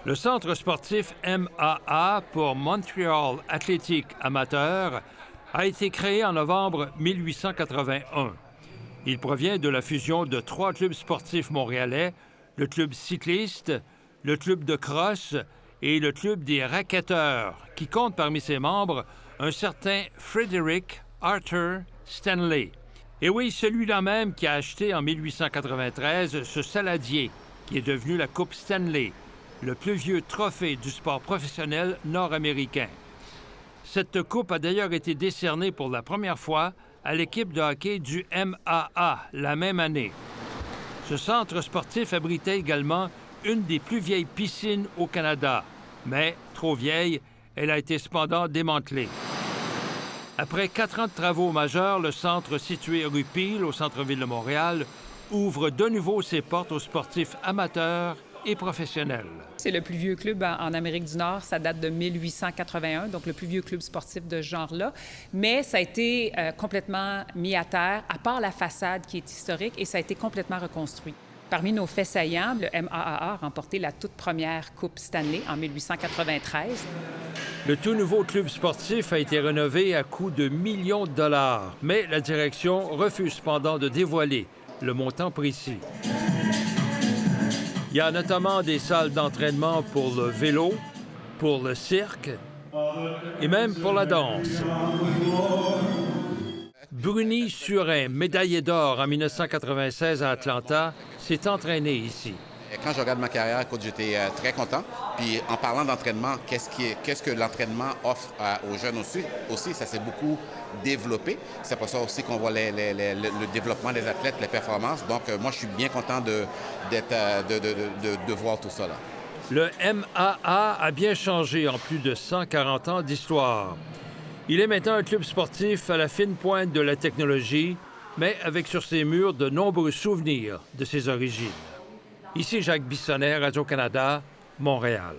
Le centre sportif MAA pour Montreal Athletic Amateur a été créé en novembre 1881. Il provient de la fusion de trois clubs sportifs montréalais, le club cycliste, le club de crosse et le club des racketteurs, qui compte parmi ses membres un certain Frederick Arthur Stanley. Et oui, celui-là même qui a acheté en 1893 ce saladier, qui est devenu la Coupe Stanley, le plus vieux trophée du sport professionnel nord-américain. Cette coupe a d'ailleurs été décernée pour la première fois à l'équipe de hockey du MAA la même année. Ce centre sportif abritait également une des plus vieilles piscines au Canada, mais, trop vieille, elle a été cependant démantelée. Après 4 ans de travaux majeurs, le centre situé rue Peel, au centre-ville de Montréal, ouvre de nouveau ses portes aux sportifs amateurs et professionnels. C'est le plus vieux club en Amérique du Nord. Ça date de 1881, donc le plus vieux club sportif de ce genre-là. Mais ça a été complètement mis à terre, à part la façade qui est historique, et ça a été complètement reconstruit. Parmi nos faits saillants, le MAA a remporté la toute première Coupe Stanley en 1893. Le tout nouveau club sportif a été rénové à coût de millions de dollars, mais la direction refuse cependant de dévoiler le montant précis. Il y a notamment des salles d'entraînement pour le vélo, pour le cirque et même pour la danse. Bruni Surin, médaillé d'or en 1996 à Atlanta, s'est entraîné ici. Quand je regarde ma carrière, écoute, j'étais très content. Puis en parlant d'entraînement, qu'est-ce que l'entraînement offre aux jeunes aussi, ça s'est beaucoup développé. C'est pour ça aussi qu'on voit le développement des athlètes, les performances. Donc moi, je suis bien content de voir tout ça là. Le MAA a bien changé en plus de 140 ans d'histoire. Il est maintenant un club sportif à la fine pointe de la technologie, mais avec sur ses murs de nombreux souvenirs de ses origines. Ici Jacques Bissonnet, Radio-Canada, Montréal.